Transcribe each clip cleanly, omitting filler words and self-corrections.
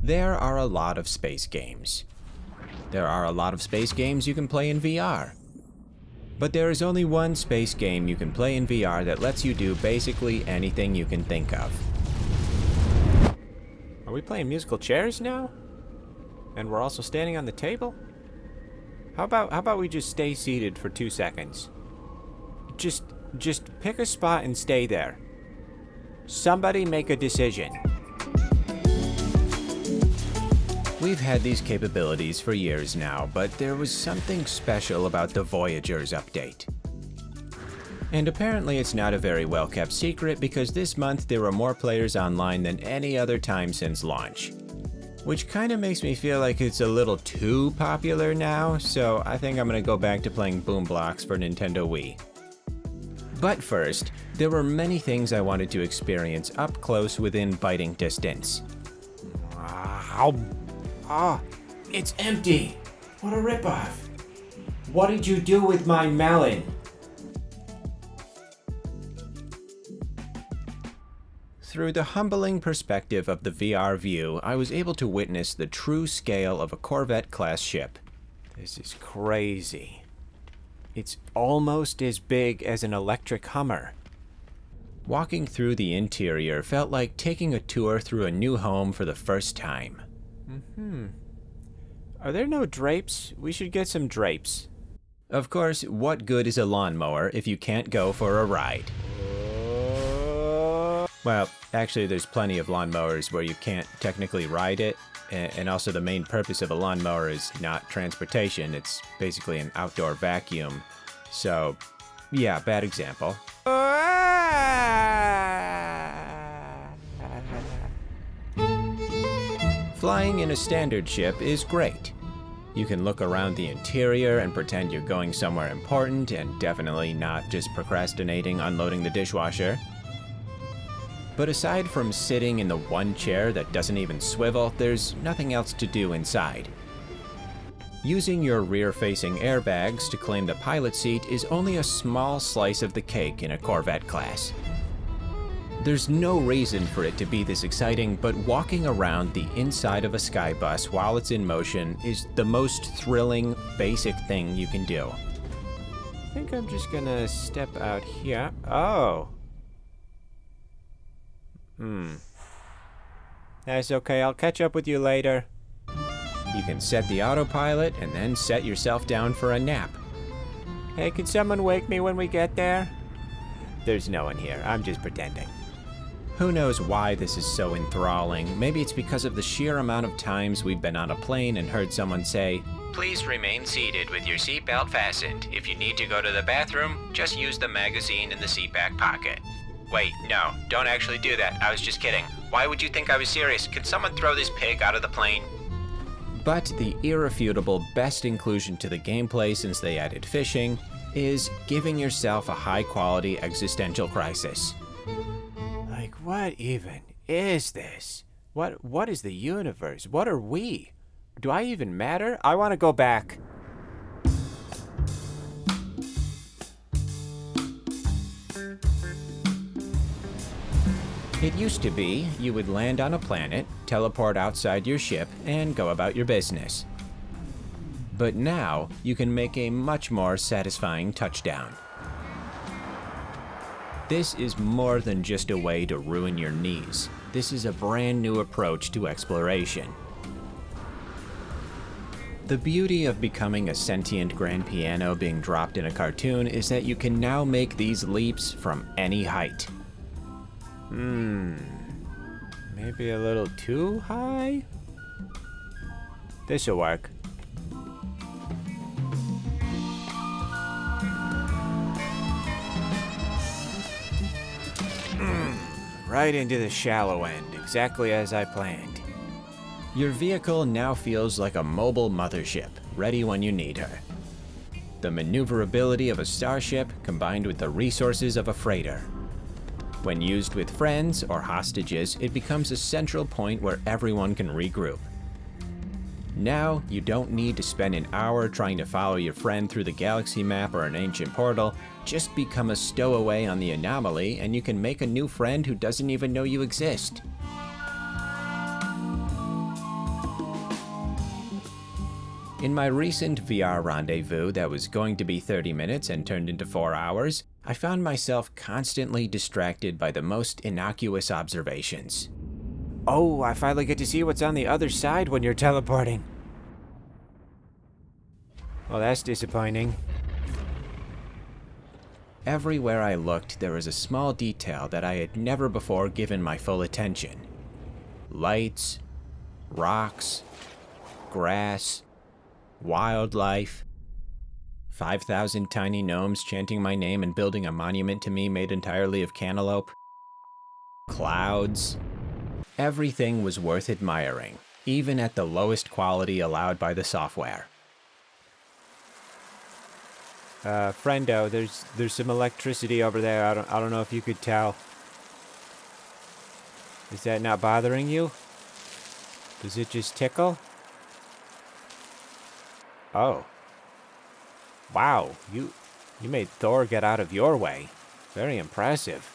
There are a lot of space games. There are a lot of space games you can play in VR. But there is only one space game you can play in VR that lets you do basically anything you can think of. Are we playing musical chairs now? And we're also standing on the table? How about we just stay seated for 2 seconds? Just pick a spot and stay there. Somebody make a decision. We've had these capabilities for years now, but there was something special about the Voyagers update. And apparently it's not a very well-kept secret because this month there were more players online than any other time since launch. Which kind of makes me feel like it's a little too popular now, so I think I'm gonna go back to playing Boom Blocks for Nintendo Wii. But first, there were many things I wanted to experience up close within biting distance. Ah, it's empty! What a ripoff! What did you do with my melon? Through the humbling perspective of the VR view, I was able to witness the true scale of a Corvette-class ship. This is crazy. It's almost as big as an electric Hummer. Walking through the interior felt like taking a tour through a new home for the first time. Are there no drapes? We should get some drapes. Of course, what good is a lawnmower if you can't go for a ride? Well, actually there's plenty of lawnmowers where you can't technically ride it, and also the main purpose of a lawnmower is not transportation, it's basically an outdoor vacuum. So, yeah, bad example. Flying in a standard ship is great. You can look around the interior and pretend you're going somewhere important and definitely not just procrastinating unloading the dishwasher. But aside from sitting in the one chair that doesn't even swivel, there's nothing else to do inside. Using your rear-facing airbags to claim the pilot seat is only a small slice of the cake in a Corvette class. There's no reason for it to be this exciting, but walking around the inside of a skybus while it's in motion is the most thrilling, basic thing you can do. I think I'm just gonna step out here. Oh. That's okay, I'll catch up with you later. You can set the autopilot and then set yourself down for a nap. Hey, can someone wake me when we get there? There's no one here, I'm just pretending. Who knows why this is so enthralling? Maybe it's because of the sheer amount of times we've been on a plane and heard someone say, "Please remain seated with your seatbelt fastened. If you need to go to the bathroom, just use the magazine in the seat back pocket." Wait, no, don't actually do that. I was just kidding. Why would you think I was serious? Can someone throw this pig out of the plane? But the irrefutable best inclusion to the gameplay since they added fishing is giving yourself a high-quality existential crisis. Like, what even is this? What is the universe? What are we? Do I even matter? I want to go back. It used to be you would land on a planet, teleport outside your ship, and go about your business. But now, you can make a much more satisfying touchdown. This is more than just a way to ruin your knees. This is a brand new approach to exploration. The beauty of becoming a sentient grand piano being dropped in a cartoon is that you can now make these leaps from any height. Maybe a little too high? This'll work. Right into the shallow end, exactly as I planned. Your vehicle now feels like a mobile mothership, ready when you need her. The maneuverability of a starship combined with the resources of a freighter. When used with friends or hostages, it becomes a central point where everyone can regroup. Now, you don't need to spend an hour trying to follow your friend through the galaxy map or an ancient portal. Just become a stowaway on the anomaly and you can make a new friend who doesn't even know you exist. In my recent VR rendezvous that was going to be 30 minutes and turned into 4 hours, I found myself constantly distracted by the most innocuous observations. Oh, I finally get to see what's on the other side when you're teleporting. Well, that's disappointing. Everywhere I looked, there was a small detail that I had never before given my full attention. Lights, rocks, grass, wildlife, 5,000 tiny gnomes chanting my name and building a monument to me made entirely of cantaloupe, clouds. Everything was worth admiring, even at the lowest quality allowed by the software. Friendo, there's some electricity over there. I don't know if you could tell. Is that not bothering you? Does it just tickle? Oh. Wow, you made Thor get out of your way. Very impressive.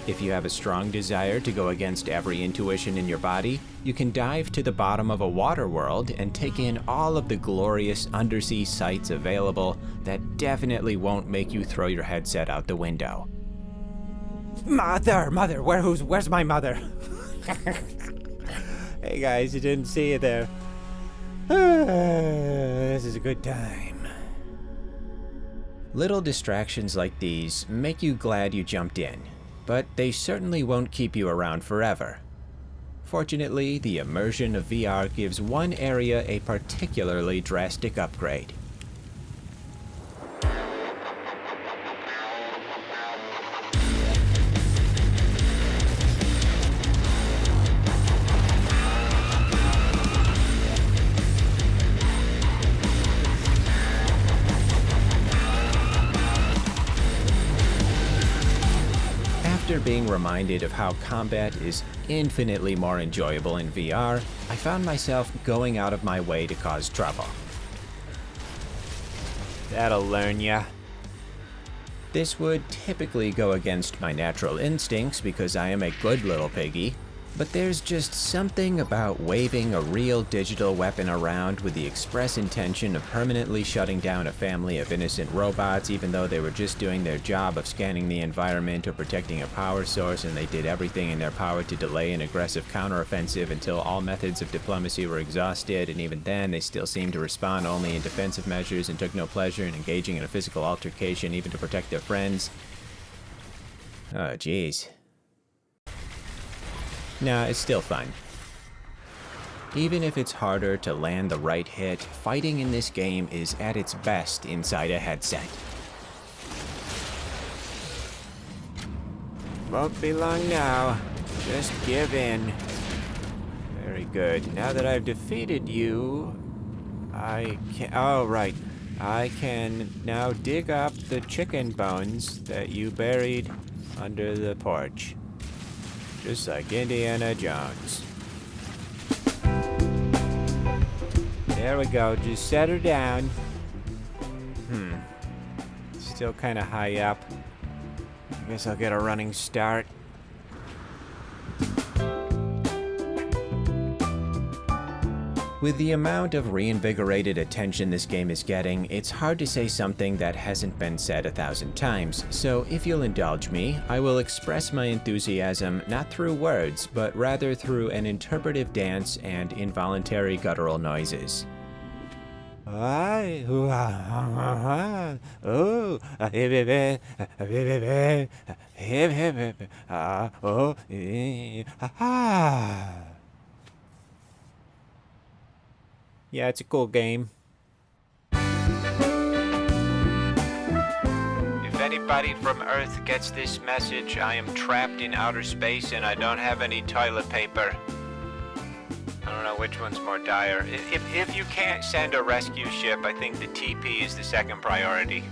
If you have a strong desire to go against every intuition in your body, you can dive to the bottom of a water world and take in all of the glorious undersea sights available that definitely won't make you throw your headset out the window. Mother, where's my mother? Hey guys, I didn't see you there. This is a good time. Little distractions like these make you glad you jumped in, but they certainly won't keep you around forever. Fortunately, the immersion of VR gives one area a particularly drastic upgrade. After being reminded of how combat is infinitely more enjoyable in VR, I found myself going out of my way to cause trouble. That'll learn ya. This would typically go against my natural instincts because I am a good little piggy, but there's just something about waving a real digital weapon around with the express intention of permanently shutting down a family of innocent robots even though they were just doing their job of scanning the environment or protecting a power source, and they did everything in their power to delay an aggressive counteroffensive until all methods of diplomacy were exhausted, and even then they still seemed to respond only in defensive measures and took no pleasure in engaging in a physical altercation even to protect their friends. Oh, jeez. Nah, it's still fun. Even if it's harder to land the right hit, fighting in this game is at its best inside a headset. Won't be long now. Just give in. Very good. Now that I've defeated you, I can... Oh, right. I can now dig up the chicken bones that you buried under the porch. Just like Indiana Jones. There we go, just set her down. Still kind of high up. I guess I'll get a running start. With the amount of reinvigorated attention this game is getting, it's hard to say something that hasn't been said 1,000 times, so if you'll indulge me, I will express my enthusiasm not through words, but rather through an interpretive dance and involuntary guttural noises. Yeah, it's a cool game. If anybody from Earth gets this message, I am trapped in outer space and I don't have any toilet paper. I don't know which one's more dire. If you can't send a rescue ship, I think the TP is the second priority.